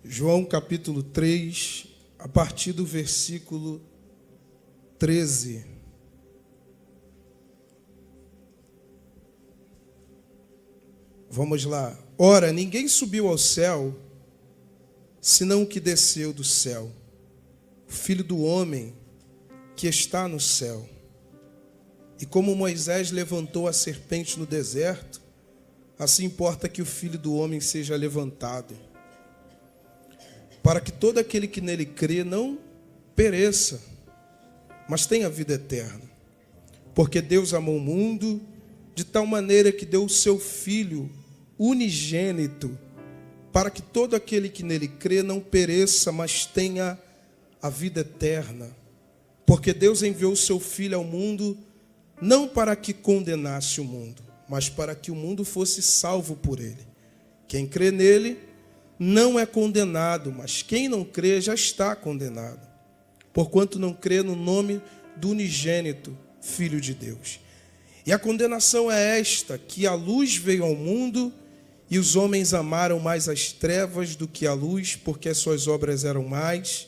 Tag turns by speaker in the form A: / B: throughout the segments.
A: João capítulo 3, a partir do versículo 13. Vamos lá. Ora, ninguém subiu ao céu, senão o que desceu do céu, o Filho do homem que está no céu. E como Moisés levantou a serpente no deserto, assim importa que o Filho do homem seja levantado, para que todo aquele que nele crê não pereça, mas tenha vida eterna. Porque Deus amou o mundo de tal maneira que deu o seu Filho unigênito, para que todo aquele que nele crê não pereça, mas tenha a vida eterna. Porque Deus enviou o seu Filho ao mundo, não para que condenasse o mundo, mas para que o mundo fosse salvo por ele. Quem crê nele não é condenado, mas quem não crê já está condenado, porquanto não crê no nome do unigênito Filho de Deus. E a condenação é esta, que a luz veio ao mundo, e os homens amaram mais as trevas do que a luz, porque as suas obras eram más.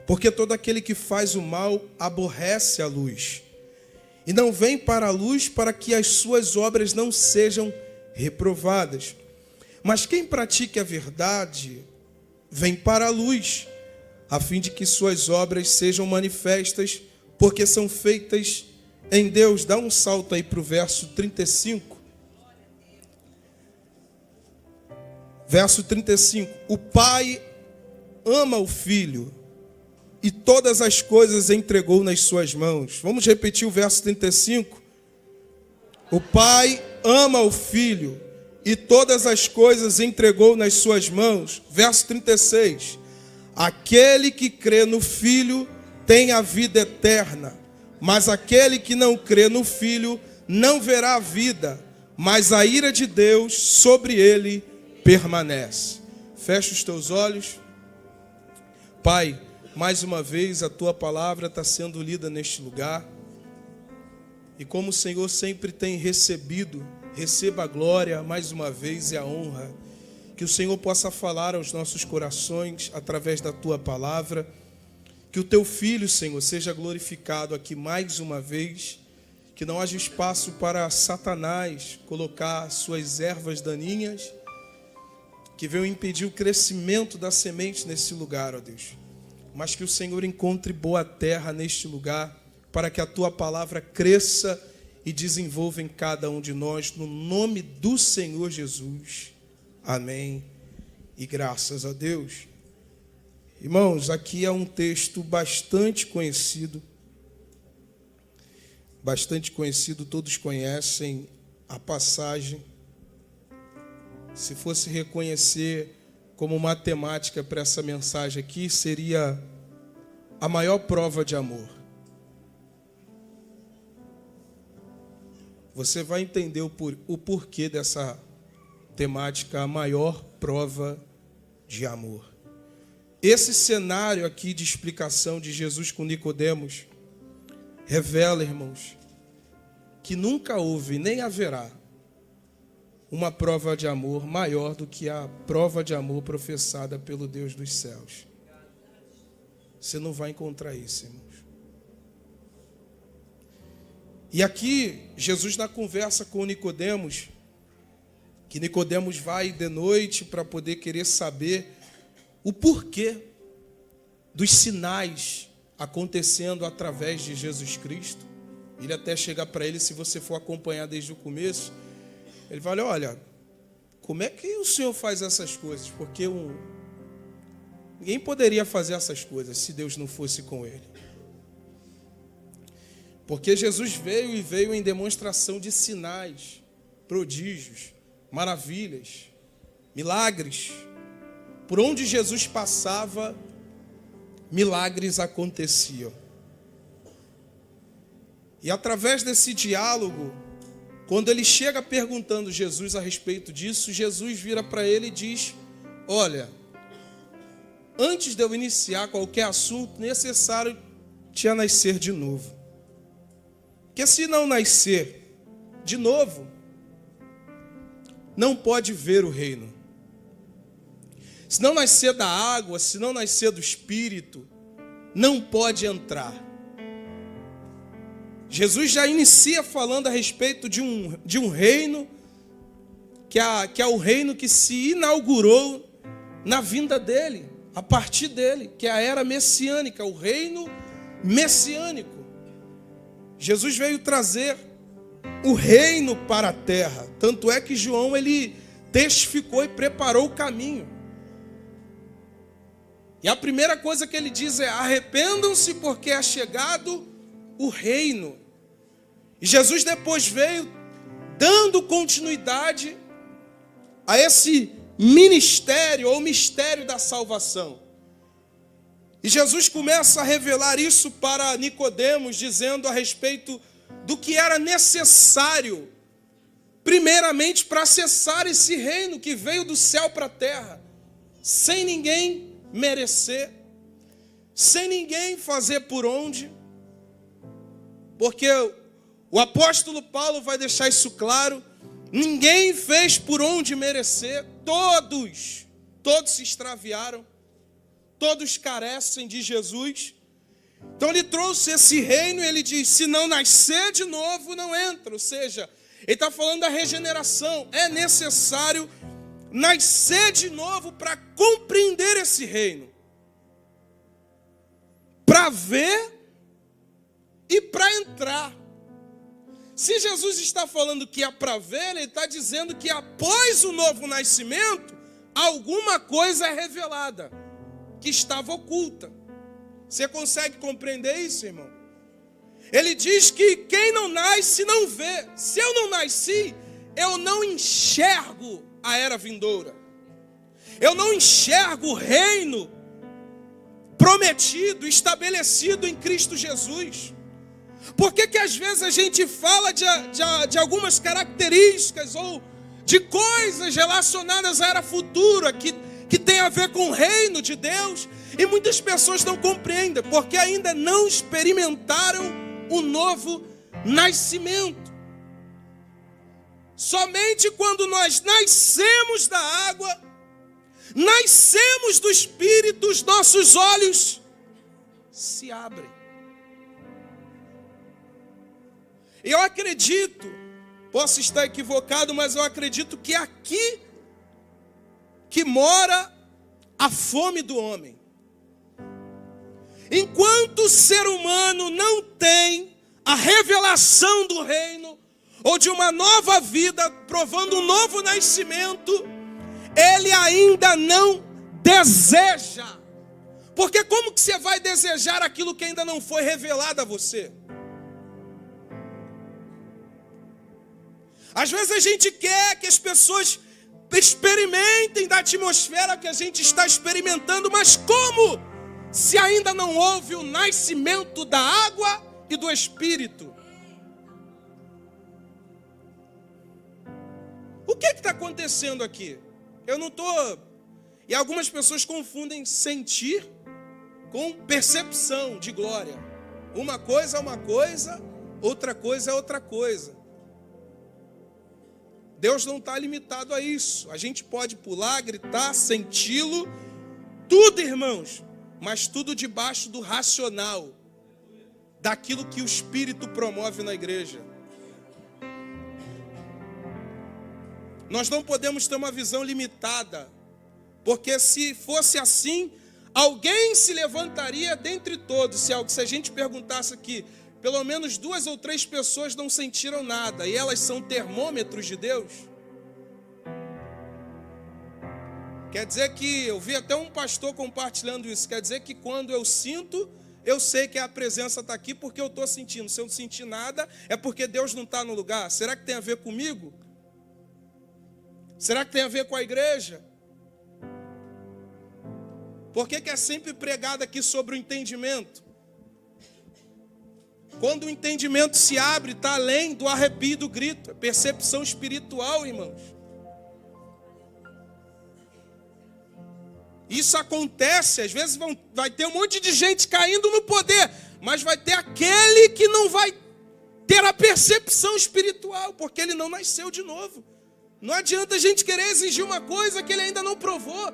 A: Porque todo aquele que faz o mal aborrece a luz, e não vem para a luz para que as suas obras não sejam reprovadas. Mas quem pratica a verdade vem para a luz, a fim de que suas obras sejam manifestas, porque são feitas em Deus. Dá um salto aí para o verso 35. Verso 35. O Pai ama o Filho, e todas as coisas entregou nas suas mãos. Vamos repetir o verso 35? O Pai ama o Filho, e todas as coisas entregou nas suas mãos. Verso 36. Aquele que crê no Filho tem a vida eterna, mas aquele que não crê no Filho não verá a vida, mas a ira de Deus sobre ele permanece. Fecha os teus olhos. Pai, mais uma vez a tua palavra está sendo lida neste lugar. E como o Senhor sempre tem recebido, receba a glória mais uma vez e a honra. Que o Senhor possa falar aos nossos corações através da tua palavra. Que o teu Filho, Senhor, seja glorificado aqui mais uma vez. Que não haja espaço para Satanás colocar suas ervas daninhas, que venham impedir o crescimento da semente nesse lugar, ó Deus. Mas que o Senhor encontre boa terra neste lugar, para que a tua palavra cresça e desenvolva em cada um de nós, no nome do Senhor Jesus. Amém. E graças a Deus. Irmãos, aqui é um texto bastante conhecido, todos conhecem a passagem. Se fosse reconhecer como matemática para essa mensagem aqui, seria a maior prova de amor. Você vai entender o porquê dessa temática, a maior prova de amor. Esse cenário aqui de explicação de Jesus com Nicodemos revela, irmãos, que nunca houve nem haverá uma prova de amor maior do que a prova de amor professada pelo Deus dos céus. Você não vai encontrar isso, irmãos. E aqui, Jesus na conversa com Nicodemos, que Nicodemos vai de noite para poder querer saber o porquê dos sinais acontecendo através de Jesus Cristo. Ele até chega para ele, se você for acompanhar desde o começo, ele fala, olha, como é que o Senhor faz essas coisas? Porque ninguém poderia fazer essas coisas se Deus não fosse com ele. Porque Jesus veio em demonstração de sinais, prodígios, maravilhas, milagres. Por onde Jesus passava, milagres aconteciam. E através desse diálogo, quando ele chega perguntando Jesus a respeito disso, Jesus vira para ele e diz, olha, antes de eu iniciar qualquer assunto, necessário te nascer de novo. Porque se não nascer de novo, não pode ver o reino. se não nascer da água, se não nascer do Espírito, não pode entrar. Jesus já inicia falando a respeito de um reino, que é o reino que se inaugurou na vinda dele, a partir dele, que é a era messiânica, o reino messiânico. Jesus veio trazer o reino para a terra. Tanto é que João, ele testificou e preparou o caminho. E a primeira coisa que ele diz é: arrependam-se, porque é chegado o reino. E Jesus depois veio dando continuidade a esse ministério, ou mistério da salvação. E Jesus começa a revelar isso para Nicodemos, dizendo a respeito do que era necessário, primeiramente, para acessar esse reino que veio do céu para a terra, sem ninguém merecer, sem ninguém fazer por onde, porque o apóstolo Paulo vai deixar isso claro: ninguém fez por onde merecer, todos se extraviaram, todos carecem de Jesus. Então ele trouxe esse reino e ele diz: se não nascer de novo, não entra. Ou seja, ele está falando da regeneração. É necessário nascer de novo para compreender esse reino, para ver e para entrar. Se Jesus está falando que é para ver, ele está dizendo que após o novo nascimento, alguma coisa é revelada, que estava oculta. Você consegue compreender isso, irmão? Ele diz que quem não nasce não vê. Se eu não nasci, eu não enxergo a era vindoura. Eu não enxergo o reino prometido, estabelecido em Cristo Jesus. Por que às vezes a gente fala de algumas características ou de coisas relacionadas à era futura que tem a ver com o reino de Deus, e muitas pessoas não compreendem, porque ainda não experimentaram o novo nascimento. Somente quando nós nascemos da água, nascemos do Espírito, os nossos olhos se abrem. Eu acredito, posso estar equivocado, mas eu acredito que é aqui que mora a fome do homem. Enquanto o ser humano não tem a revelação do reino, ou de uma nova vida, provando um novo nascimento, ele ainda não deseja. Porque como que você vai desejar aquilo que ainda não foi revelado a você? Às vezes a gente quer que as pessoas experimentem da atmosfera que a gente está experimentando, mas como? Se ainda não houve o nascimento da água e do Espírito. O que está acontecendo aqui? Eu não estou... E algumas pessoas confundem sentir com percepção de glória. Uma coisa é uma coisa, outra coisa é outra coisa. Deus não está limitado a isso. A gente pode pular, gritar, senti-lo, tudo, irmãos, mas tudo debaixo do racional, daquilo que o Espírito promove na igreja. Nós não podemos ter uma visão limitada, porque se fosse assim, alguém se levantaria dentre todos. Se a gente perguntasse aqui, pelo menos 2 ou 3 pessoas não sentiram nada, e elas são termômetros de Deus. Quer dizer que, eu vi até um pastor compartilhando isso, quer dizer que quando eu sinto, eu sei que a presença está aqui porque eu estou sentindo. Se eu não sentir nada, é porque Deus não está no lugar. Será que tem a ver comigo? Será que tem a ver com a igreja? Por que é sempre pregado aqui sobre o entendimento? Quando o entendimento se abre, está além do arrepio e do grito. É percepção espiritual, irmãos. Isso acontece, às vezes vai ter um monte de gente caindo no poder, mas vai ter aquele que não vai ter a percepção espiritual, porque ele não nasceu de novo. Não adianta a gente querer exigir uma coisa que ele ainda não provou.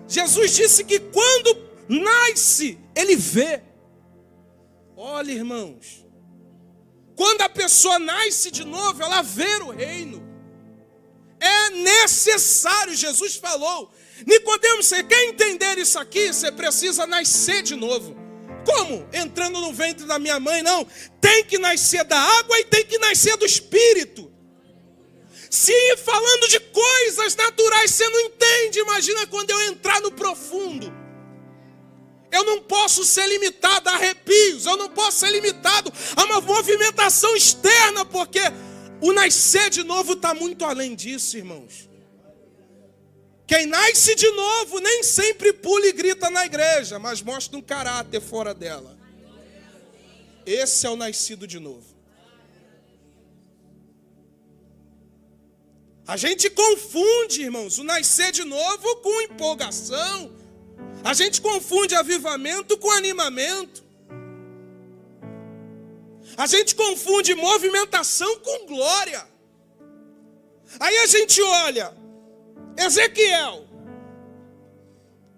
A: Jesus disse que quando nasce, ele vê. Olha, irmãos, quando a pessoa nasce de novo, ela vê o reino. É necessário, Jesus falou. Nicodemo, você quer entender isso aqui? Você precisa nascer de novo. Como? Entrando no ventre da minha mãe? Não. Tem que nascer da água e tem que nascer do Espírito. Se falando de coisas naturais você não entende, imagina quando eu entrar no profundo. Eu não posso ser limitado a arrepios, eu não posso ser limitado a uma movimentação externa, porque o nascer de novo está muito além disso, irmãos. Quem nasce de novo nem sempre pula e grita na igreja, mas mostra um caráter fora dela. Esse é o nascido de novo. A gente confunde, irmãos, o nascer de novo com empolgação. A gente confunde avivamento com animamento. A gente confunde movimentação com glória. Aí a gente olha, Ezequiel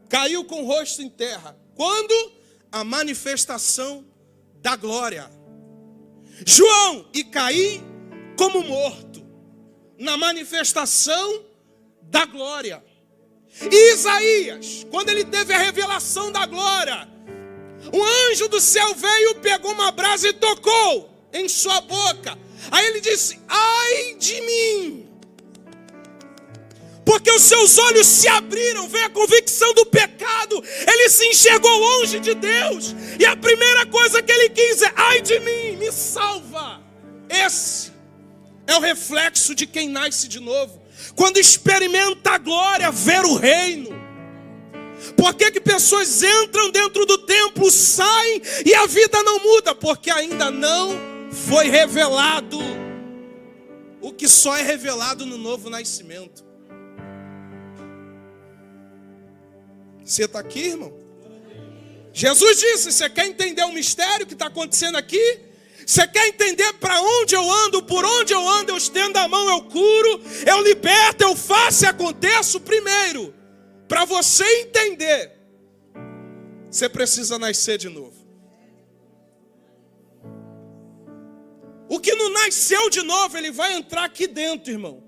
A: caiu com o rosto em terra. Quando? A manifestação da glória. João, e caí como morto. Na manifestação da glória. E Isaías, quando ele teve a revelação da glória, um anjo do céu veio, pegou uma brasa e tocou em sua boca. Aí ele disse: ai de mim, porque os seus olhos se abriram, veio a convicção do pecado, ele se enxergou longe de Deus, e a primeira coisa que ele quis é: ai de mim, me salva. Esse é o reflexo de quem nasce de novo. Quando experimenta a glória, ver o reino. Por que pessoas entram dentro do templo, saem e a vida não muda? Porque ainda não foi revelado o que só é revelado no novo nascimento. Você está aqui, irmão? Jesus disse: você quer entender o mistério que está acontecendo aqui? Você quer entender para onde eu ando, por onde eu ando, eu estendo a mão, eu curo, eu liberto, eu faço e aconteço? Primeiro, para você entender, você precisa nascer de novo. O que não nasceu de novo, ele vai entrar aqui dentro, irmão.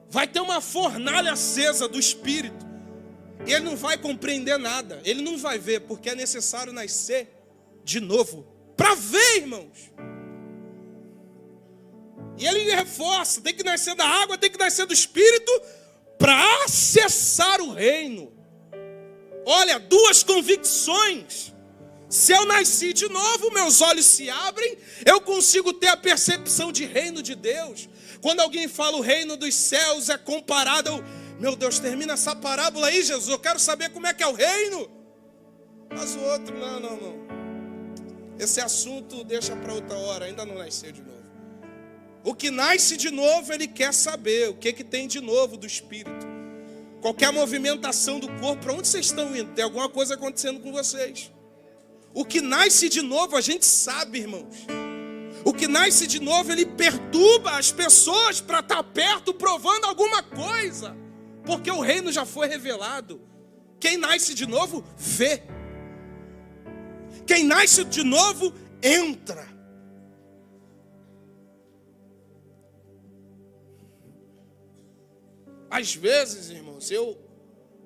A: Vai ter uma fornalha acesa do Espírito. E ele não vai compreender nada, ele não vai ver, porque é necessário nascer de novo. Para ver, irmãos. E ele reforça: tem que nascer da água, tem que nascer do Espírito, para acessar o reino. Olha, duas convicções. Se eu nasci de novo, meus olhos se abrem, eu consigo ter a percepção de reino de Deus. Quando alguém fala o reino dos céus é comparado ao... Meu Deus, termina essa parábola aí, Jesus, eu quero saber como é que é o reino. Mas o outro, não. Esse assunto deixa para outra hora, ainda não nasceu de novo. O que nasce de novo, ele quer saber o que tem de novo do Espírito. Qualquer movimentação do corpo, para onde vocês estão indo? Tem alguma coisa acontecendo com vocês. O que nasce de novo, a gente sabe, irmãos. O que nasce de novo, ele perturba as pessoas para estar perto, provando alguma coisa. Porque o reino já foi revelado. Quem nasce de novo, vê. Quem nasce de novo, entra. Às vezes, irmãos, eu,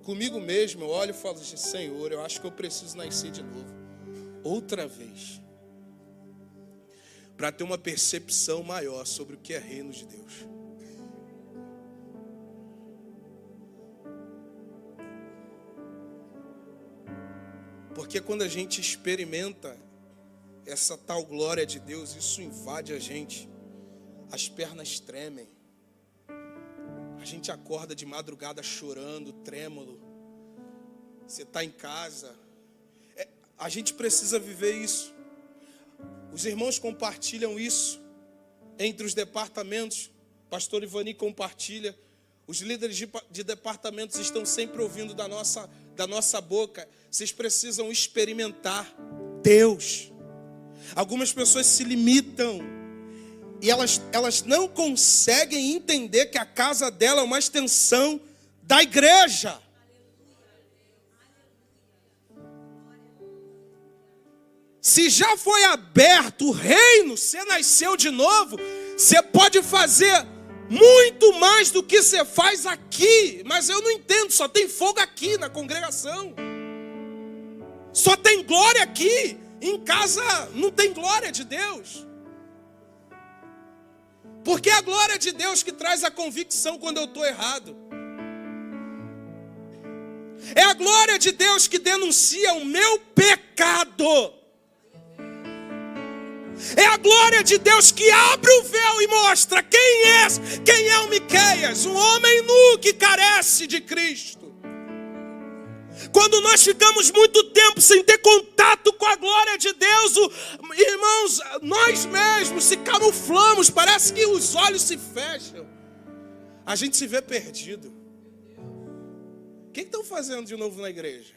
A: comigo mesmo, eu olho e falo assim: Senhor, eu acho que eu preciso nascer de novo. Outra vez. Para ter uma percepção maior sobre o que é reino de Deus. Porque quando a gente experimenta essa tal glória de Deus, isso invade a gente. As pernas tremem. A gente acorda de madrugada chorando, trêmulo. Você está em casa. A gente precisa viver isso. Os irmãos compartilham isso entre os departamentos. Pastor Ivani compartilha. Os líderes de departamentos estão sempre ouvindo da nossa boca. Vocês precisam experimentar Deus. Algumas pessoas se limitam. E elas não conseguem entender que a casa dela é uma extensão da igreja. Se já foi aberto o reino, você nasceu de novo, você pode fazer muito mais do que você faz aqui. Mas eu não entendo, só tem fogo aqui na congregação. Só tem glória aqui. Em casa não tem glória de Deus. Porque é a glória de Deus que traz a convicção quando eu estou errado. É a glória de Deus que denuncia o meu pecado. É a glória de Deus que abre o véu e mostra quem é o Miqueias, um homem nu que carece de Cristo. Quando nós ficamos muito tempo sem ter contato com a glória de Deus, irmãos, nós mesmos se camuflamos, parece que os olhos se fecham. A gente se vê perdido. O que estão fazendo de novo na igreja?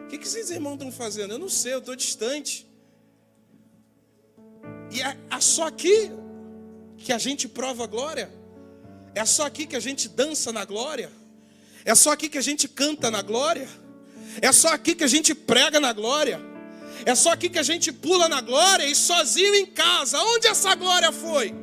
A: O que esses irmãos estão fazendo? Eu não sei, eu estou distante. E é só aqui que a gente prova a glória? É só aqui que a gente dança na glória? É só aqui que a gente canta na glória? É só aqui que a gente prega na glória? É só aqui que a gente pula na glória e sozinho em casa? Onde essa glória foi?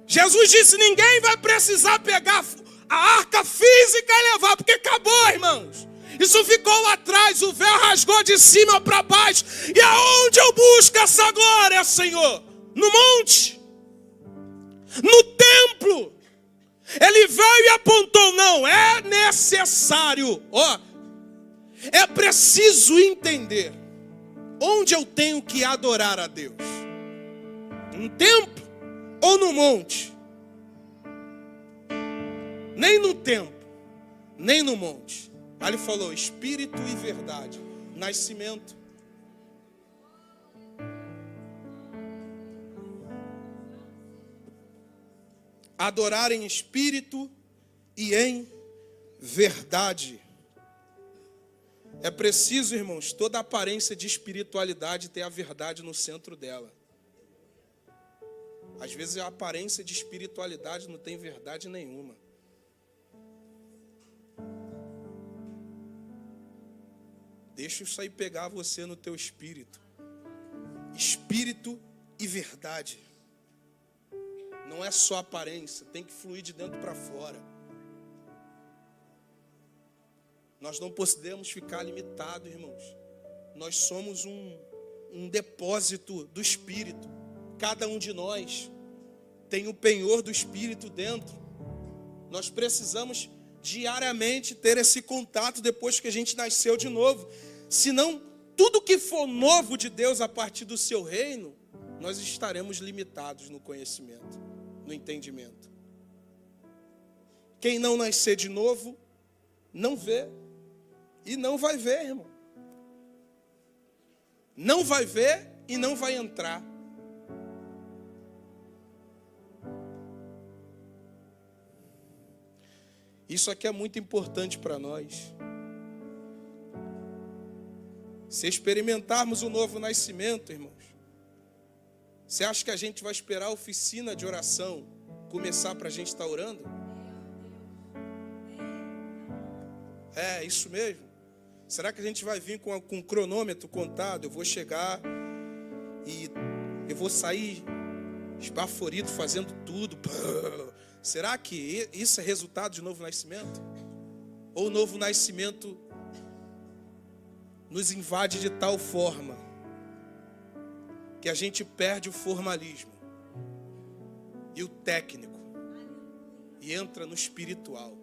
A: Jesus disse, ninguém vai precisar pegar a arca física e levar, porque acabou, irmãos. Isso ficou lá atrás, o véu rasgou de cima para baixo. E aonde eu busco essa glória, Senhor? No monte? No templo? Ele veio e apontou, não, é necessário, é preciso entender onde eu tenho que adorar a Deus. No templo ou no monte? Nem no templo, nem no monte. Aí ele falou, espírito e verdade, nascimento. Adorar em espírito e em verdade. É preciso, irmãos, toda aparência de espiritualidade ter a verdade no centro dela. Às vezes a aparência de espiritualidade não tem verdade nenhuma. Deixa isso aí pegar você no teu espírito. Espírito e verdade. Não é só aparência, tem que fluir de dentro para fora. Nós não podemos ficar limitados, irmãos. Nós somos um depósito do Espírito. Cada um de nós tem o penhor do Espírito dentro. Nós precisamos diariamente ter esse contato depois que a gente nasceu de novo. Senão, tudo que for novo de Deus a partir do seu reino, nós estaremos limitados no conhecimento, no entendimento. Quem não nascer de novo, não vê. E não vai ver, irmão. Não vai ver e não vai entrar. Isso aqui é muito importante para nós. Se experimentarmos o novo nascimento, irmãos, você acha que a gente vai esperar a oficina de oração começar para a gente estar orando? É, isso mesmo. Será que a gente vai vir com um cronômetro contado? Eu vou chegar e eu vou sair esbaforido fazendo tudo. Será que isso é resultado de novo nascimento? Ou o novo nascimento nos invade de tal forma que a gente perde o formalismo e o técnico e entra no espiritual?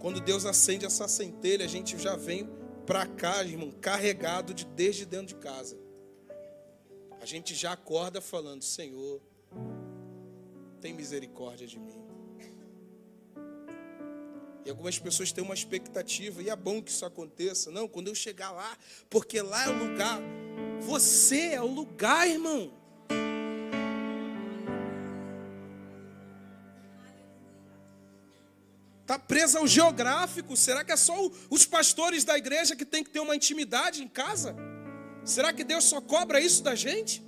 A: Quando Deus acende essa centelha, a gente já vem para cá, irmão, carregado desde dentro de casa. A gente já acorda falando, Senhor, tem misericórdia de mim. E algumas pessoas têm uma expectativa, e é bom que isso aconteça. Não, quando eu chegar lá, porque lá é o lugar. Você é o lugar, irmão. Está preso ao geográfico. Será que é só os pastores da igreja que tem que ter uma intimidade em casa? Será que Deus só cobra isso da gente?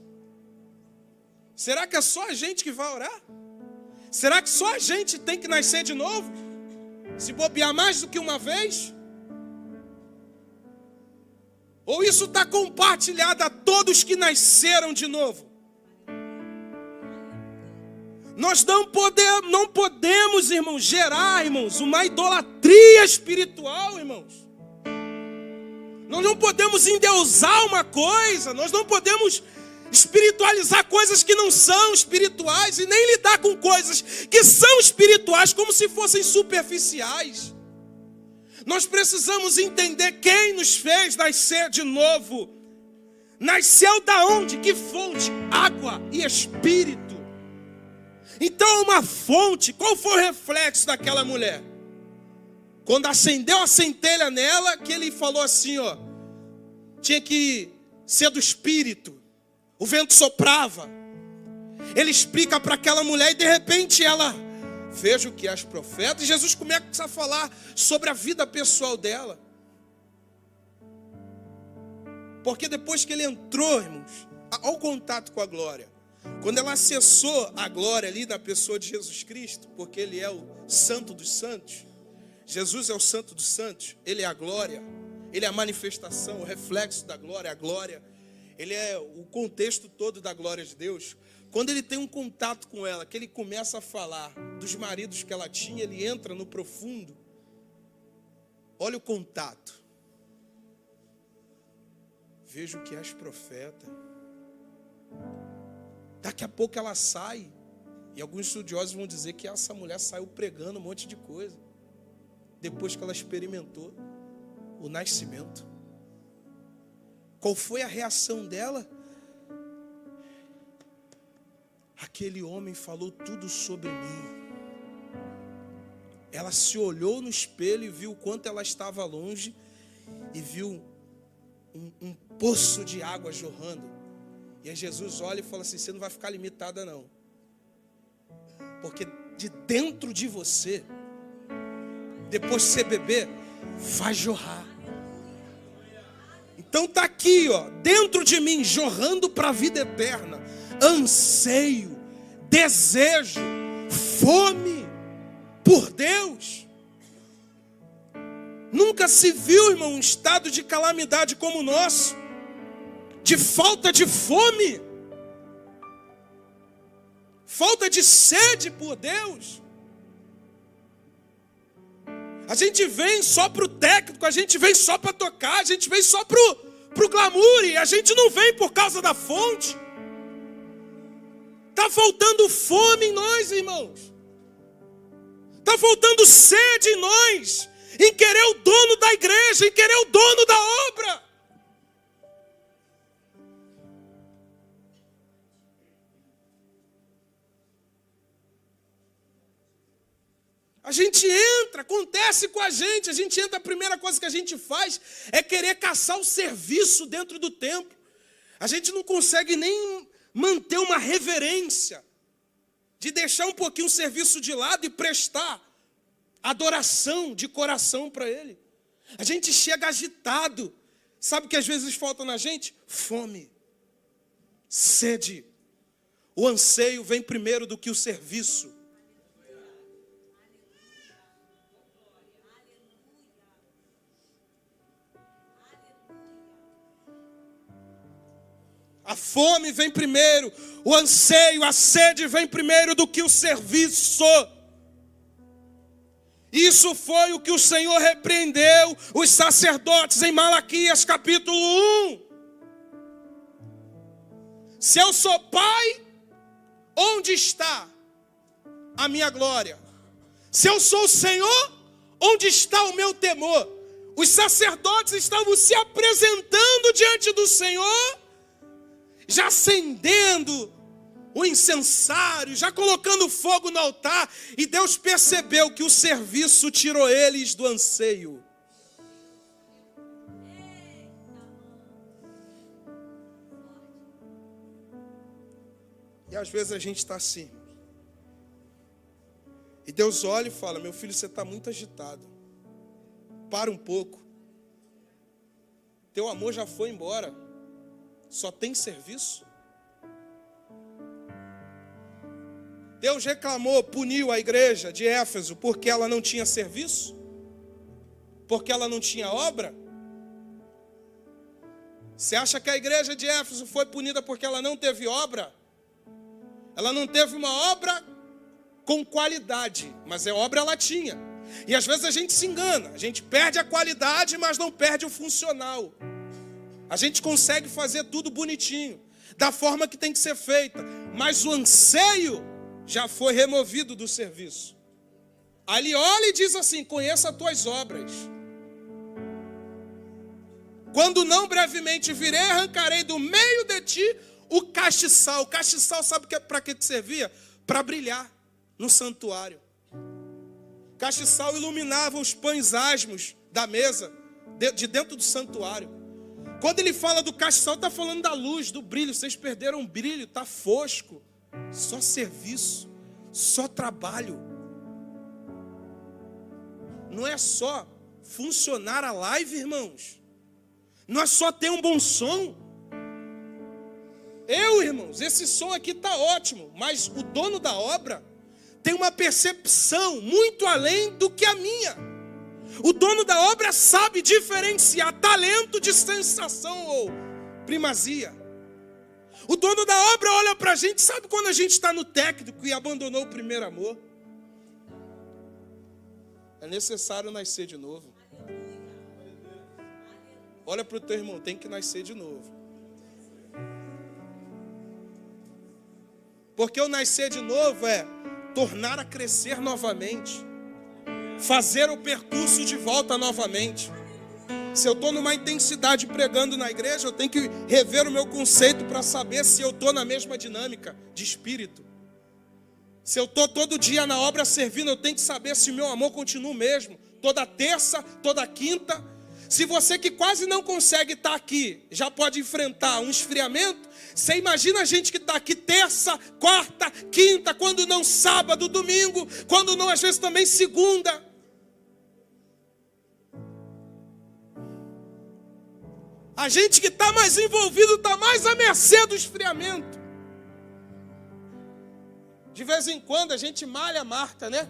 A: Será que é só a gente que vai orar? Será que só a gente tem que nascer de novo? Se bobear mais do que uma vez? Ou isso está compartilhado a todos que nasceram de novo? Nós não podemos, irmãos, gerar, irmãos, uma idolatria espiritual, irmãos. Nós não podemos endeusar uma coisa, nós não podemos espiritualizar coisas que não são espirituais e nem lidar com coisas que são espirituais como se fossem superficiais. Nós precisamos entender quem nos fez nascer de novo. Nasceu da onde? Que fonte? Água e espírito. Então uma fonte, qual foi o reflexo daquela mulher? Quando acendeu a centelha nela, que ele falou assim, ó, tinha que ser do espírito. O vento soprava. Ele explica para aquela mulher e de repente ela, veja o que as profetas, e Jesus começa a falar sobre a vida pessoal dela. Porque depois que ele entrou, irmãos, ao contato com a glória, quando ela acessou a glória ali na pessoa de Jesus Cristo, porque ele é o santo dos santos, Jesus é o santo dos santos, ele é a glória, ele é a manifestação, o reflexo da glória, a glória, ele é o contexto todo da glória de Deus. Quando ele tem um contato com ela, que ele começa a falar dos maridos que ela tinha, ele entra no profundo. Olha o contato. Veja o que és profeta. Daqui a pouco ela sai. E alguns estudiosos vão dizer que essa mulher saiu pregando um monte de coisa. Depois que ela experimentou o nascimento. Qual foi a reação dela? Aquele homem falou tudo sobre mim. Ela se olhou no espelho e viu o quanto ela estava longe. E viu um poço de água jorrando. E aí Jesus olha e fala assim, você não vai ficar limitada não. Porque de dentro de você, depois que você beber, vai jorrar. Então está aqui, ó, dentro de mim, jorrando para a vida eterna. Anseio, desejo, fome por Deus. Nunca se viu, irmão, um estado de calamidade como o nosso, de falta de fome, falta de sede por Deus. A gente vem só para o técnico, a gente vem só para tocar, a gente vem só para o glamour, e a gente não vem por causa da fonte. Está faltando fome em nós, irmãos. Está faltando sede em nós, em querer o dono da igreja, em querer o dono da obra. A gente entra, acontece com a gente entra, a primeira coisa que a gente faz é querer caçar o serviço dentro do templo. A gente não consegue nem manter uma reverência, de deixar um pouquinho o serviço de lado e prestar adoração de coração para Ele. A gente chega agitado. Sabe o que às vezes falta na gente? Fome, sede. O anseio vem primeiro do que o serviço. A fome vem primeiro, o anseio, a sede vem primeiro do que o serviço. Isso foi o que o Senhor repreendeu os sacerdotes em Malaquias capítulo 1. Se eu sou pai, onde está a minha glória? Se eu sou o Senhor, onde está o meu temor? Os sacerdotes estavam se apresentando diante do Senhor, já acendendo o incensário, já colocando fogo no altar, e Deus percebeu que o serviço tirou eles do anseio. E às vezes a gente está assim. E Deus olha e fala, meu filho, você está muito agitado. Para um pouco. Teu amor já foi embora. Só tem serviço? Deus reclamou, puniu a igreja de Éfeso porque ela não tinha serviço? Porque ela não tinha obra? Você acha que a igreja de Éfeso foi punida porque ela não teve obra? Ela não teve uma obra com qualidade, mas a obra ela tinha. E às vezes a gente se engana, a gente perde a qualidade, mas não perde o funcional. A gente consegue fazer tudo bonitinho, da forma que tem que ser feita, mas o anseio já foi removido do serviço. Ali olha e diz assim: conheça as tuas obras. Quando não, brevemente virei, arrancarei do meio de ti o castiçal. O castiçal, sabe para que servia? Para brilhar no santuário. O castiçal iluminava os pães asmos da mesa, de dentro do santuário. Quando ele fala do castiçal, está falando da luz, do brilho. Vocês perderam o brilho, está fosco. Só serviço, só trabalho. Não é só funcionar a live, irmãos. Não é só ter um bom som. Irmãos, esse som aqui está ótimo, mas o dono da obra tem uma percepção muito além do que a minha. O dono da obra sabe diferenciar talento de sensação ou primazia. O dono da obra olha para a gente, sabe quando a gente está no técnico e abandonou o primeiro amor? É necessário nascer de novo. Olha para o teu irmão, tem que nascer de novo. Porque o nascer de novo é tornar a crescer novamente. Fazer o percurso de volta novamente. Se eu estou numa intensidade pregando na igreja, eu tenho que rever o meu conceito para saber se eu estou na mesma dinâmica de espírito. Se eu estou todo dia na obra servindo, eu tenho que saber se o meu amor continua o mesmo. Toda terça, toda quinta. Se você que quase não consegue estar aqui, já pode enfrentar um esfriamento, você imagina a gente que está aqui terça, quarta, quinta, quando não sábado, domingo, quando não às vezes também segunda. A gente que está mais envolvido está mais à mercê do esfriamento. De vez em quando a gente malha a Marta, né?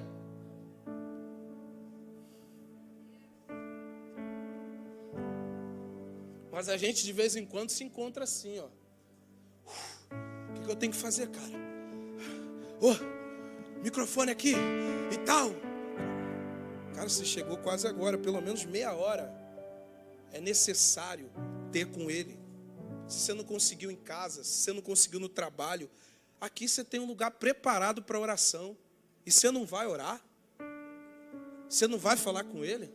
A: Mas a gente de vez em quando se encontra assim, ó. O que eu tenho que fazer, cara? Microfone aqui e tal. Cara, você chegou quase agora, pelo menos meia hora. É necessário ter com ele. Se você não conseguiu em casa, se você não conseguiu no trabalho, aqui você tem um lugar preparado para oração. E você não vai orar? Você não vai falar com ele?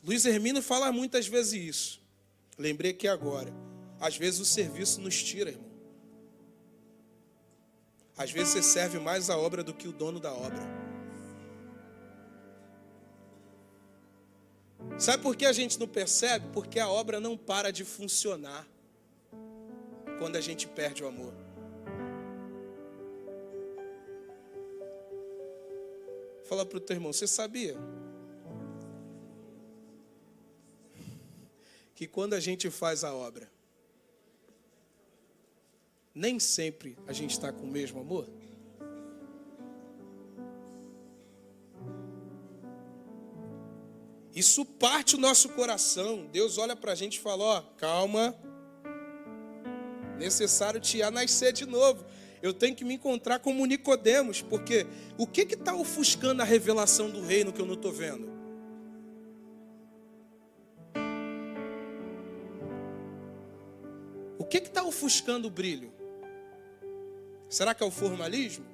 A: Luiz Hermínio fala muitas vezes isso. Lembrei que agora. Às vezes o serviço nos tira, irmão. Às vezes você serve mais a obra do que o dono da obra. Sabe por que a gente não percebe? Porque a obra não para de funcionar quando a gente perde o amor. Fala para o teu irmão, você sabia que quando a gente faz a obra, nem sempre a gente está com o mesmo amor? Isso parte o nosso coração. Deus olha para a gente e fala, ó, calma, necessário te nascer de novo. Eu tenho que me encontrar como Nicodemos, porque o que está ofuscando a revelação do reino que eu não estou vendo? O que está ofuscando o brilho? Será que é o formalismo?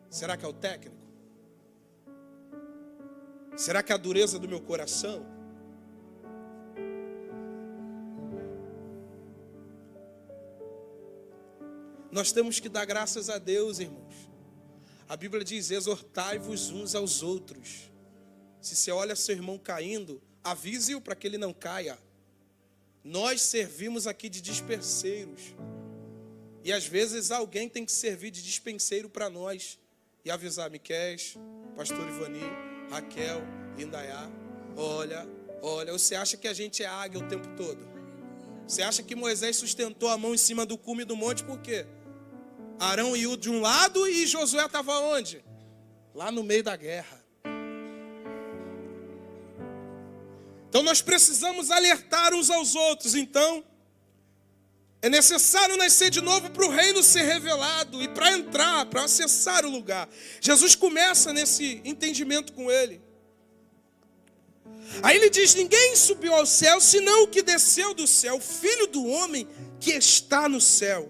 A: Será que é o técnico? Será que é a dureza do meu coração? Nós temos que dar graças a Deus, irmãos. A Bíblia diz, exortai-vos uns aos outros. Se você olha seu irmão caindo, avise-o para que ele não caia. Nós servimos aqui de dispenseiros. E às vezes alguém tem que servir de dispenseiro para nós. E avisar Miqués, pastor Ivani, Raquel, Indaiá. Olha, você acha que a gente é águia o tempo todo? Você acha que Moisés sustentou a mão em cima do cume do monte por quê? Arão e Hur de um lado e Josué estava onde? Lá no meio da guerra. Então nós precisamos alertar uns aos outros. Então, é necessário nascer de novo para o reino ser revelado e para entrar, para acessar o lugar. Jesus começa nesse entendimento com ele. Aí ele diz: ninguém subiu ao céu, senão o que desceu do céu, o Filho do homem que está no céu.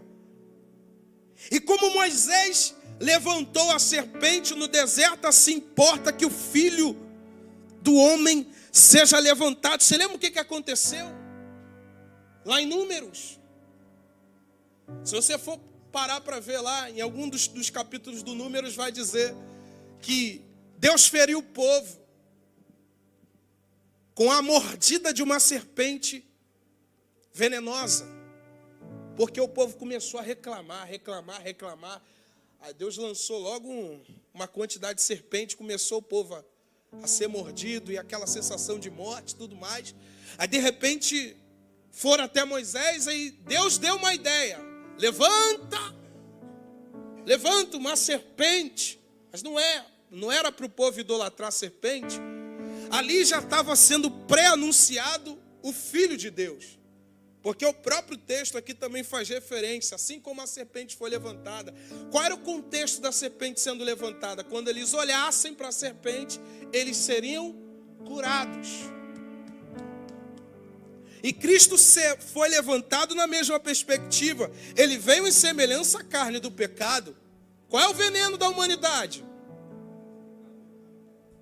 A: E como Moisés levantou a serpente no deserto, assim importa que o Filho do homem seja levantado. Você lembra o que aconteceu? Lá em Números. Se você for parar para ver lá, em algum dos capítulos do Números, vai dizer que Deus feriu o povo com a mordida de uma serpente venenosa. Porque o povo começou a reclamar. Aí Deus lançou logo uma quantidade de serpente, começou o povo a ser mordido e aquela sensação de morte e tudo mais. Aí de repente foram até Moisés e Deus deu uma ideia. Levanta uma serpente. Mas não era para o povo idolatrar a serpente. Ali já estava sendo pré-anunciado o Filho de Deus. Porque o próprio texto aqui também faz referência, assim como a serpente foi levantada. Qual era o contexto da serpente sendo levantada? Quando eles olhassem para a serpente, eles seriam curados. E Cristo foi levantado na mesma perspectiva. Ele veio em semelhança à carne do pecado. Qual é o veneno da humanidade?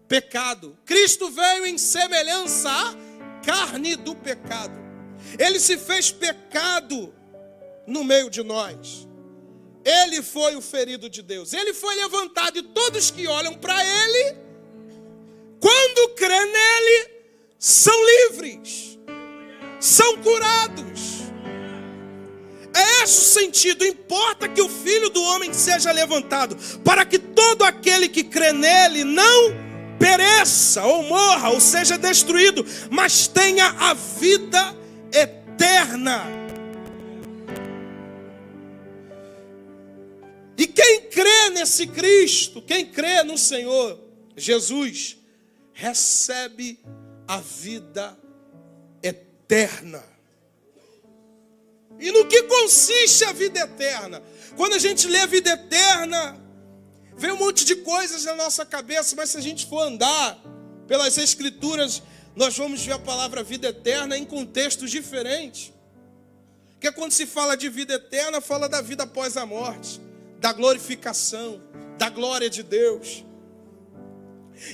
A: Pecado. Cristo veio em semelhança à carne do pecado. Ele se fez pecado no meio de nós. Ele foi o ferido de Deus. Ele foi levantado e todos que olham para ele, quando crê nele, são livres, são curados. É esse o sentido. Importa que o Filho do homem seja levantado, para que todo aquele que crê nele não pereça ou morra ou seja destruído, mas tenha a vida eterna. E quem crê nesse Cristo, quem crê no Senhor Jesus, recebe a vida eterna. E no que consiste a vida eterna? Quando a gente lê a vida eterna, vem um monte de coisas na nossa cabeça, mas se a gente for andar pelas Escrituras, nós vamos ver a palavra vida eterna em contextos diferentes. Porque quando se fala de vida eterna, fala da vida após a morte, da glorificação, da glória de Deus.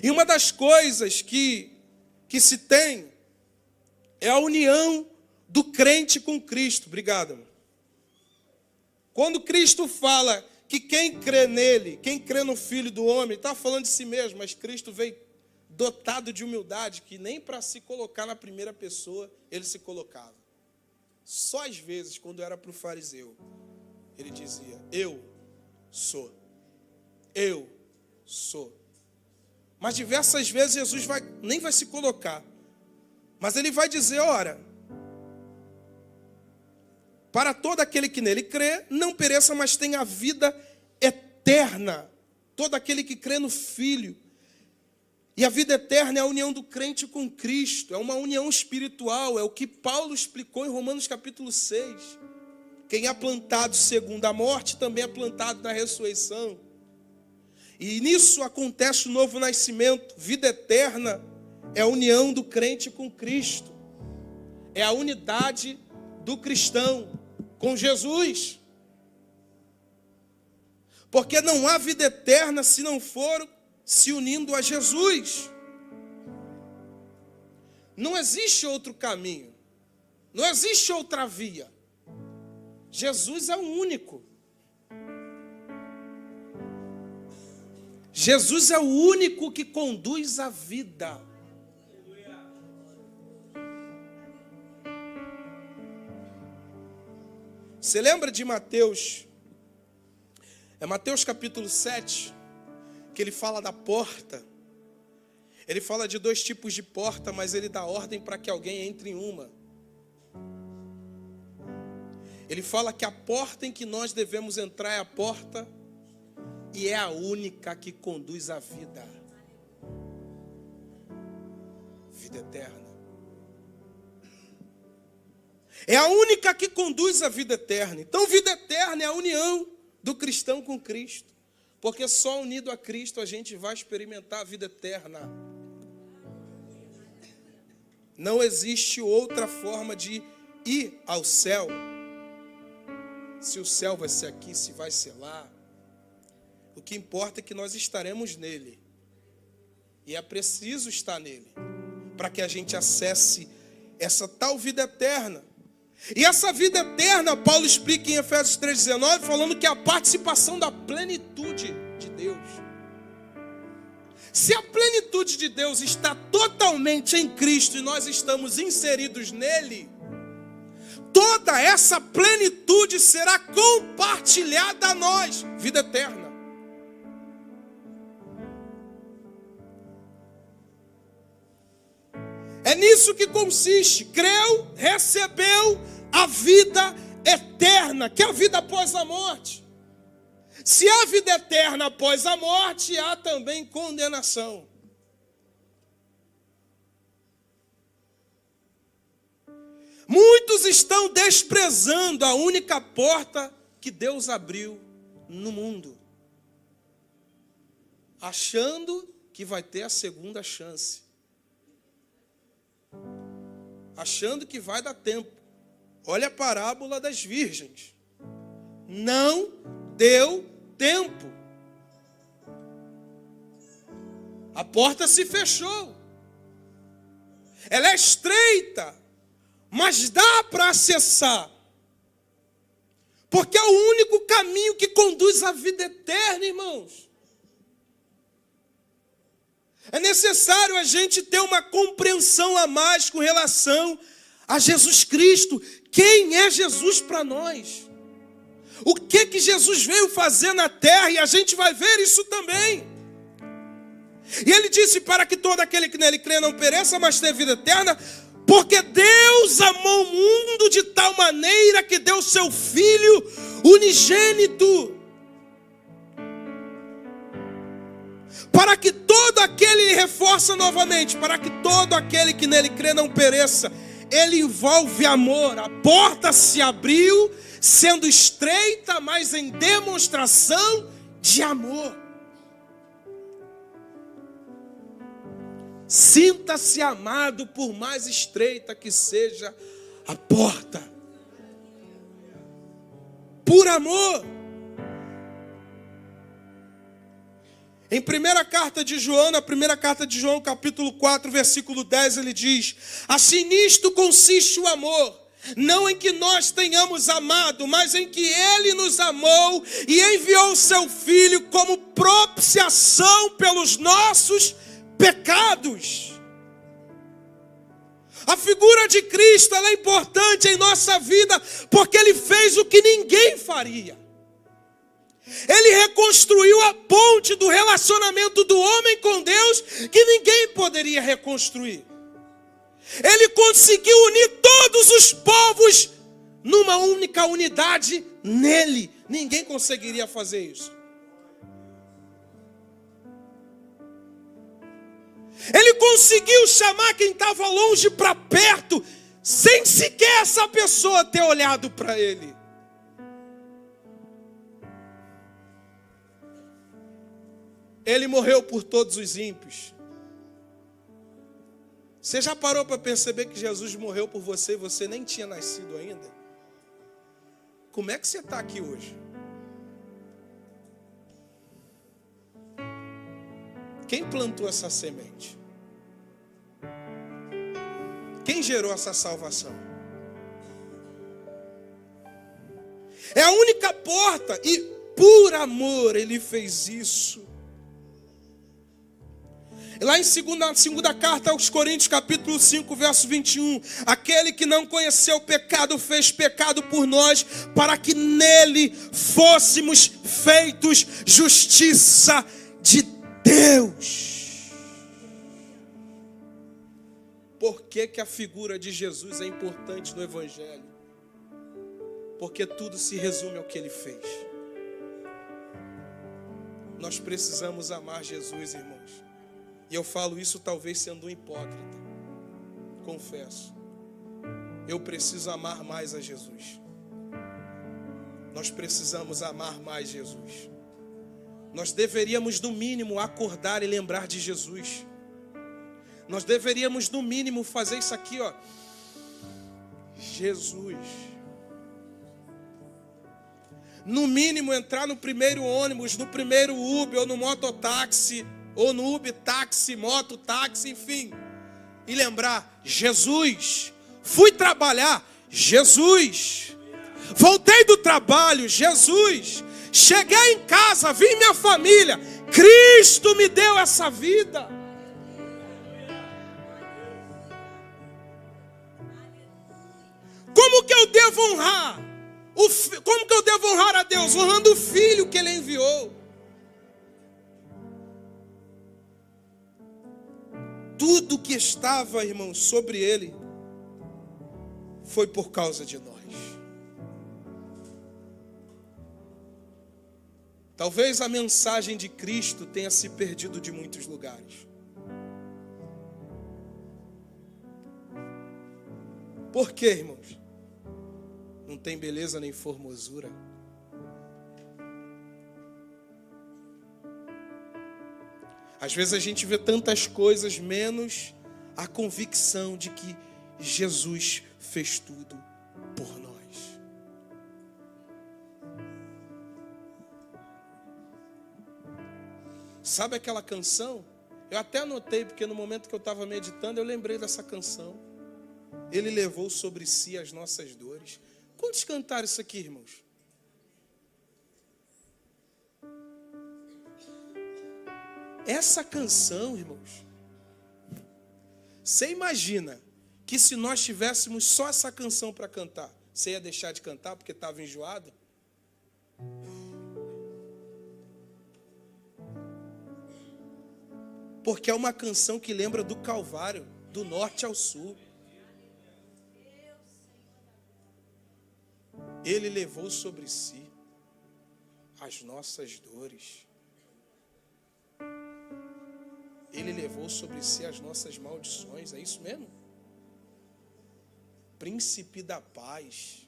A: E uma das coisas que se tem é a união do crente com Cristo. Obrigado, amor. Quando Cristo fala que quem crê nele, quem crê no Filho do homem, está falando de si mesmo, mas Cristo veio dotado de humildade, que nem para se colocar na primeira pessoa ele se colocava. Só às vezes, quando era para o fariseu, ele dizia: eu sou. Eu sou. Mas diversas vezes Jesus nem vai se colocar. Mas ele vai dizer: ora, para todo aquele que nele crê, não pereça, mas tenha a vida eterna. Todo aquele que crê no Filho. E a vida eterna é a união do crente com Cristo. É uma união espiritual. É o que Paulo explicou em Romanos capítulo 6. Quem é plantado segundo a morte, também é plantado na ressurreição. E nisso acontece o novo nascimento. Vida eterna é a união do crente com Cristo. É a unidade do cristão com Jesus. Porque não há vida eterna se não for se unindo a Jesus. Não existe outro caminho. Não existe outra via. Jesus é o único. Jesus é o único que conduz a vida. Você lembra de Mateus? É Mateus capítulo 7, que ele fala da porta. Ele fala de 2 tipos de porta, mas ele dá ordem para que alguém entre em uma. Ele fala que a porta em que nós devemos entrar é a porta e é a única que conduz à vida. Vida eterna. É a única que conduz à vida eterna. Então, vida eterna é a união do cristão com Cristo. Porque só unido a Cristo a gente vai experimentar a vida eterna. Não existe outra forma de ir ao céu. Se o céu vai ser aqui, se vai ser lá. O que importa é que nós estaremos nele. E é preciso estar nele, para que a gente acesse essa tal vida eterna. E essa vida eterna, Paulo explica em Efésios 3,19, falando que é a participação da plenitude de Deus. Se a plenitude de Deus está totalmente em Cristo e nós estamos inseridos nele, toda essa plenitude será compartilhada a nós, vida eterna. É nisso que consiste. Creu, recebeu a vida eterna, que é a vida após a morte. Se há vida eterna após a morte, há também condenação. Muitos estão desprezando a única porta que Deus abriu no mundo, achando que vai ter a segunda chance. Achando que vai dar tempo. Olha a parábola das virgens. Não deu tempo. A porta se fechou. Ela é estreita, mas dá para acessar. Porque é o único caminho que conduz à vida eterna, irmãos. É necessário a gente ter uma compreensão a mais com relação a Jesus Cristo. Quem é Jesus para nós? O que Jesus veio fazer na terra? E a gente vai ver isso também. E ele disse, para que todo aquele que nele crê não pereça, mas tenha vida eterna, porque Deus amou o mundo de tal maneira que deu seu Filho unigênito, para que todo aquele, ele reforça novamente, para que todo aquele que nele crê não pereça. Ele envolve amor. A porta se abriu, sendo estreita, mas em demonstração de amor. Sinta-se amado, por mais estreita que seja a porta. Por amor. Em primeira carta de João, capítulo 4, versículo 10, ele diz: assim nisto consiste o amor, não em que nós tenhamos amado, mas em que Ele nos amou e enviou o seu Filho como propiciação pelos nossos pecados. A figura de Cristo, ela é importante em nossa vida, porque Ele fez o que ninguém faria. Ele reconstruiu a ponte do relacionamento do homem com Deus que ninguém poderia reconstruir. Ele conseguiu unir todos os povos numa única unidade nele. Ninguém conseguiria fazer isso. Ele conseguiu chamar quem estava longe para perto, sem sequer essa pessoa ter olhado para ele. Ele morreu por todos os ímpios. Você já parou para perceber que Jesus morreu por você e você nem tinha nascido ainda? Como é que você está aqui hoje? Quem plantou essa semente? Quem gerou essa salvação? É a única porta e por amor Ele fez isso. Lá em segunda carta aos Coríntios, capítulo 5, verso 21. Aquele que não conheceu o pecado, fez pecado por nós, para que nele fôssemos feitos justiça de Deus. Por que a figura de Jesus é importante no Evangelho? porque tudo se resume ao que ele fez. Nós precisamos amar Jesus, irmãos. E eu falo isso talvez sendo um hipócrita. Confesso. Eu preciso amar mais a Jesus. Nós precisamos amar mais Jesus. Nós deveríamos, no mínimo, acordar e lembrar de Jesus. Nós deveríamos, no mínimo, fazer isso aqui, ó. Jesus. No mínimo, entrar no primeiro ônibus, no primeiro Uber, ou no mototáxi, ou no Uber táxi, mototáxi, enfim. E lembrar, Jesus. Fui trabalhar, Jesus. Voltei do trabalho, Jesus. Cheguei em casa, vi minha família. Cristo me deu essa vida. Como que eu devo honrar? Como que eu devo honrar a Deus? Honrando o Filho que Ele enviou. Tudo que estava, irmãos, sobre Ele foi por causa de nós. Talvez a mensagem de Cristo tenha se perdido de muitos lugares. Por quê, irmãos? Não tem beleza nem formosura. Às vezes a gente vê tantas coisas, menos a convicção de que Jesus fez tudo por nós. Sabe aquela canção? Eu até anotei, porque no momento que eu estava meditando, eu lembrei dessa canção. Ele levou sobre si as nossas dores. Quantos cantaram isso aqui, irmãos? Essa canção, irmãos, você imagina que se nós tivéssemos só essa canção para cantar, você ia deixar de cantar porque estava enjoado? Porque é uma canção que lembra do Calvário, do norte ao sul. Ele levou sobre si as nossas dores. Ele levou sobre si as nossas maldições. É isso mesmo? Príncipe da paz.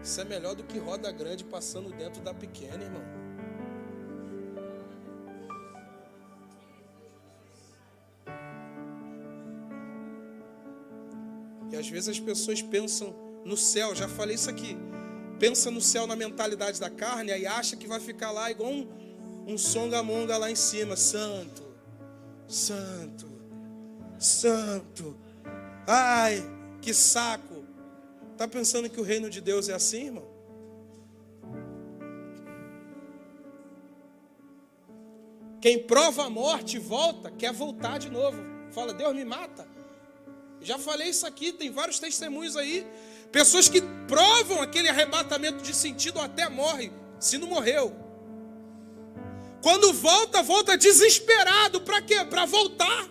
A: Isso é melhor do que roda grande passando dentro da pequena, irmão. E às vezes as pessoas pensam no céu, já falei isso aqui. Pensa no céu na mentalidade da carne, aí acha que vai ficar lá igual um songamonga lá em cima. Santo, santo, santo. Ai, que saco. Tá pensando que o reino de Deus é assim, irmão? Quem prova a morte e volta, quer voltar de novo. Fala, Deus me mata. Já falei isso aqui, tem vários testemunhos aí. Pessoas que provam aquele arrebatamento de sentido até morrem, se não morreu. Quando volta desesperado. Para quê? Para voltar.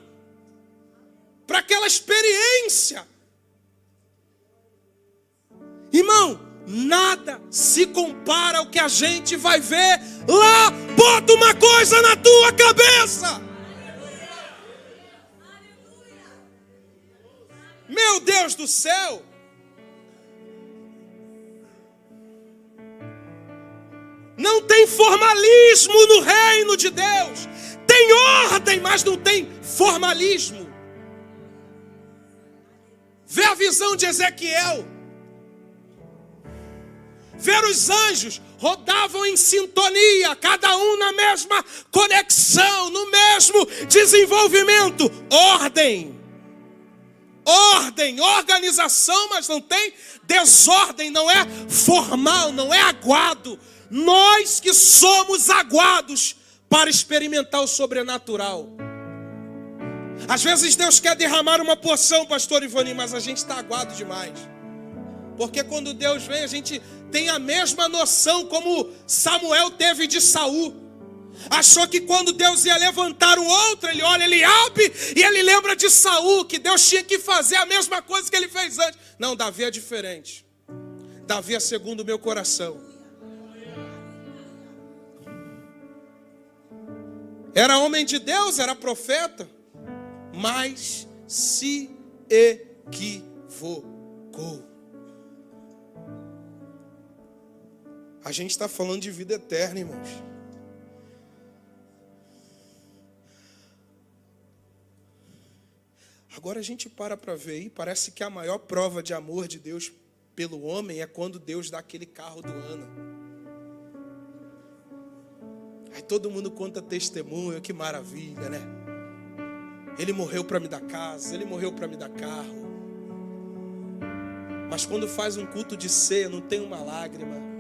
A: Para aquela experiência. Irmão, nada se compara ao que a gente vai ver lá. Bota uma coisa na tua cabeça. Meu Deus do céu. Não tem formalismo no reino de Deus. Tem ordem, mas não tem formalismo. Vê a visão de Ezequiel. Ver os anjos rodavam em sintonia, cada um na mesma conexão, no mesmo desenvolvimento. Ordem. Ordem, organização, mas não tem desordem, não é formal, não é aguado. Nós que somos aguados para experimentar o sobrenatural. Às vezes Deus quer derramar uma porção, pastor Ivani, mas a gente está aguado demais. Porque quando Deus vem, a gente tem a mesma noção como Samuel teve de Saul. Achou que quando Deus ia levantar um outro, ele olha Eliabe e ele lembra de Saul, que Deus tinha que fazer a mesma coisa que ele fez antes. Não, Davi é diferente. Davi é segundo o meu coração. Era homem de Deus, era profeta, mas se equivocou. A gente está falando de vida eterna, irmãos. Agora a gente para ver e parece que a maior prova de amor de Deus pelo homem é quando Deus dá aquele carro do ano. Aí todo mundo conta testemunho, que maravilha, né? Ele morreu para me dar casa, ele morreu para me dar carro. Mas quando faz um culto de ceia, não tem uma lágrima.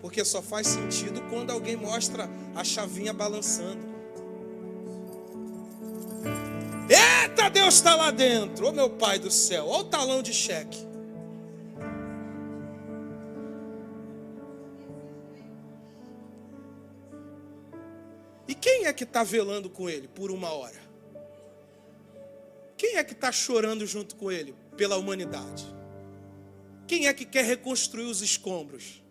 A: Porque só faz sentido quando alguém mostra a chavinha balançando. Eita, Deus está lá dentro. Ô meu Pai do céu, olha o talão de cheque. E quem é que está velando com ele por 1 hora? Quem é que está chorando junto com ele pela humanidade? Quem é que quer reconstruir os escombros?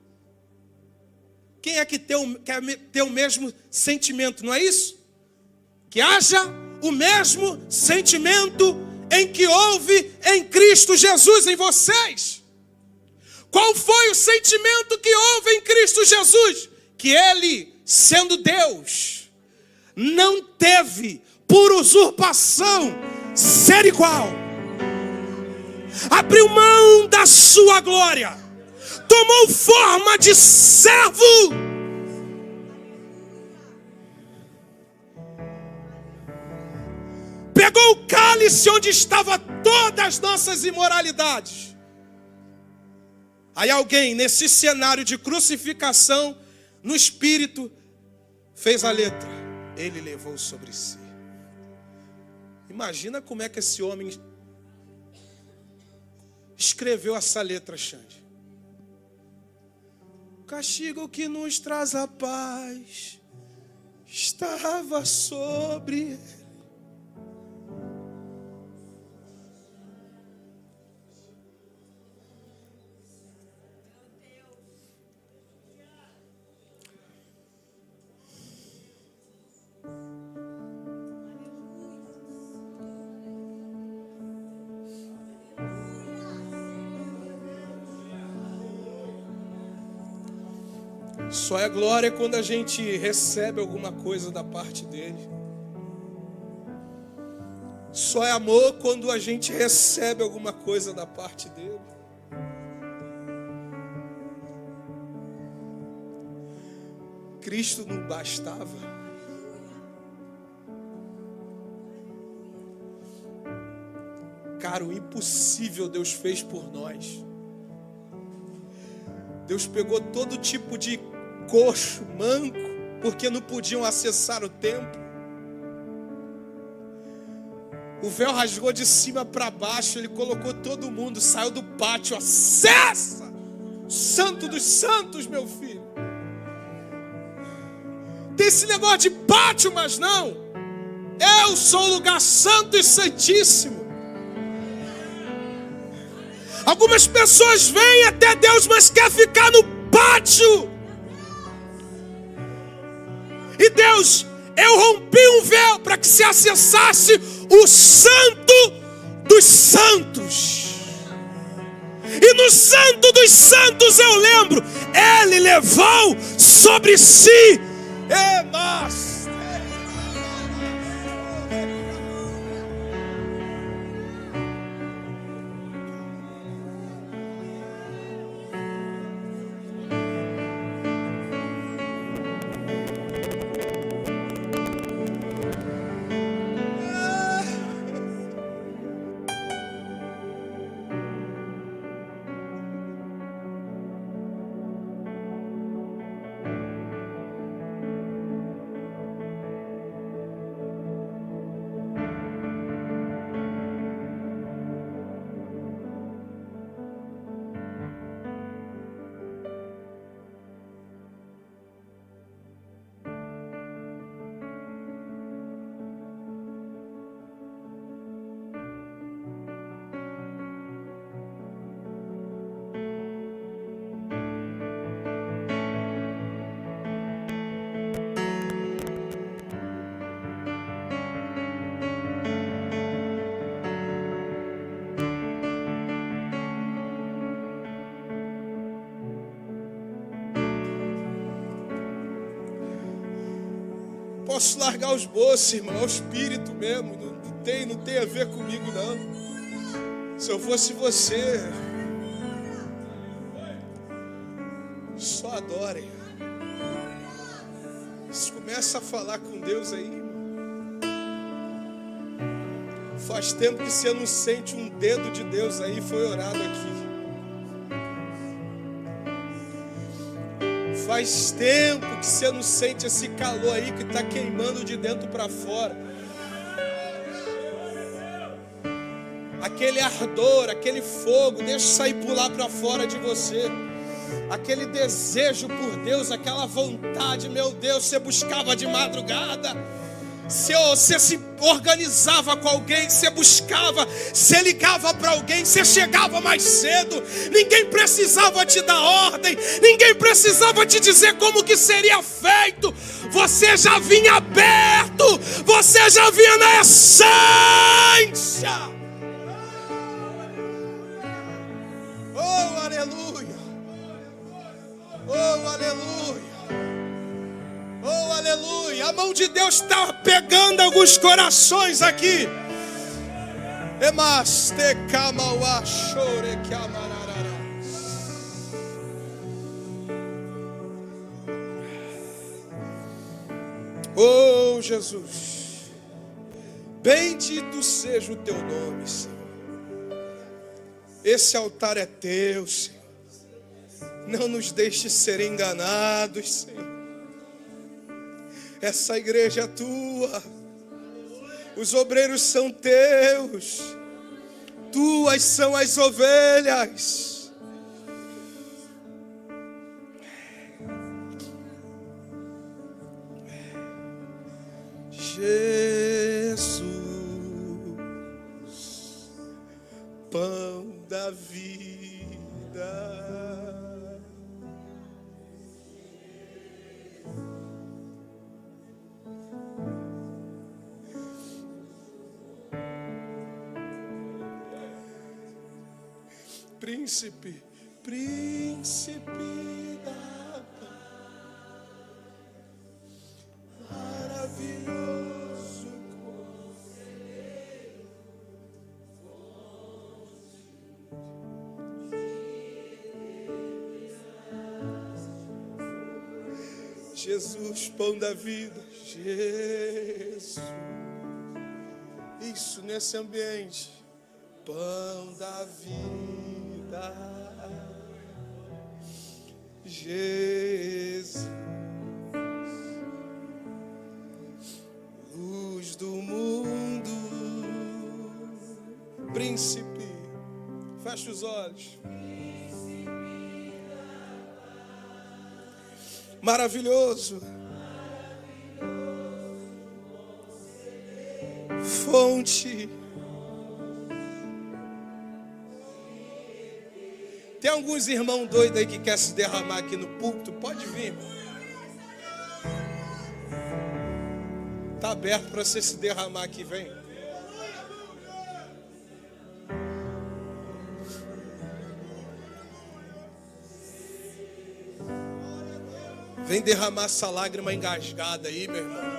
A: Quem é que quer ter o mesmo sentimento, não é isso? Que haja o mesmo sentimento em que houve em Cristo Jesus em vocês. Qual foi o sentimento que houve em Cristo Jesus? Que Ele, sendo Deus, não teve por usurpação ser igual. Abriu mão da sua glória. Tomou forma de servo. Pegou o cálice onde estavam todas as nossas imoralidades. Aí alguém, nesse cenário de crucificação, no espírito, fez a letra. Ele levou sobre si. Imagina como é que esse homem escreveu essa letra, Xande. O castigo que nos traz a paz estava sobre ele. Só é glória quando a gente recebe alguma coisa da parte dele. Só é amor quando a gente recebe alguma coisa da parte dele. Cristo não bastava. Cara, o impossível Deus fez por nós. Deus pegou todo tipo de coxo, manco, porque não podiam acessar o templo. O véu rasgou de cima para baixo, ele colocou todo mundo, saiu do pátio, acessa! Santo dos santos, meu filho. Tem esse negócio de pátio, mas não. Eu sou o lugar santo e santíssimo. Algumas pessoas vêm até Deus, mas quer ficar no pátio. E Deus, eu rompi um véu para que se acessasse o santo dos santos. E no santo dos santos eu lembro, Ele levou sobre si. Mas Posso largar os bolsos, irmão, é o espírito mesmo, não tem a ver comigo não. Se eu fosse você, só adorem. Começa a falar com Deus aí, irmão. Faz tempo que você não sente um dedo de Deus aí, foi orado aqui. Faz tempo que você não sente esse calor aí que está queimando de dentro para fora. Aquele ardor, aquele fogo, deixa sair pular para fora de você. Aquele desejo por Deus, aquela vontade, meu Deus, você buscava de madrugada. Você se organizava com alguém, você buscava, você ligava para alguém, você chegava mais cedo, ninguém precisava te dar ordem, ninguém precisava te dizer como que seria feito, você já vinha aberto, você já vinha na essência. Oh, aleluia! Oh, aleluia! Oh, aleluia! A mão de Deus está pegando alguns corações aqui. Oh, Jesus, bendito seja o teu nome, Senhor. Esse altar é teu, Senhor. Não nos deixe ser enganados, Senhor. Essa igreja é tua. Os obreiros são teus. Tuas são as ovelhas. Jesus, pão da vida. Príncipe, príncipe da paz, maravilhoso conselheiro, Jesus, pão da vida, Jesus, isso nesse ambiente, pão da vida. Jesus, luz do mundo, príncipe, fecha os olhos, maravilhoso, fonte. Tem alguns irmãos doidos aí que querem se derramar aqui no púlpito? Pode vir, irmão. Está aberto para você se derramar aqui, vem. Vem derramar essa lágrima engasgada aí, meu irmão.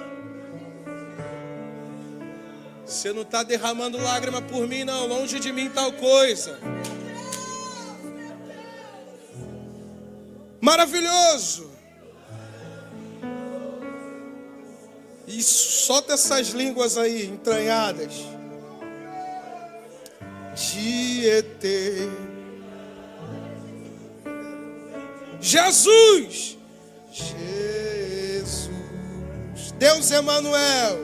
A: Você não está derramando lágrima por mim, não. Longe de mim tal coisa. Maravilhoso. E solta essas línguas aí, entranhadas. Tietê. Jesus. Jesus. Deus Emanuel.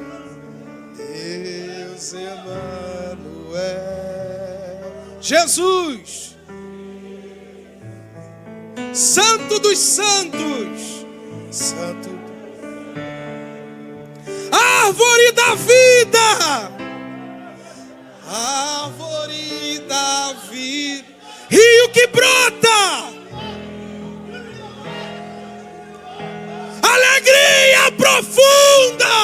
A: Deus Emanuel. Jesus. Santo dos santos, Santo, árvore da vida, árvore da vida, rio que brota, alegria profunda.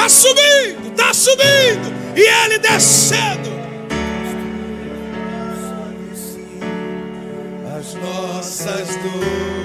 A: Está subindo, e ele descendo. As nossas dores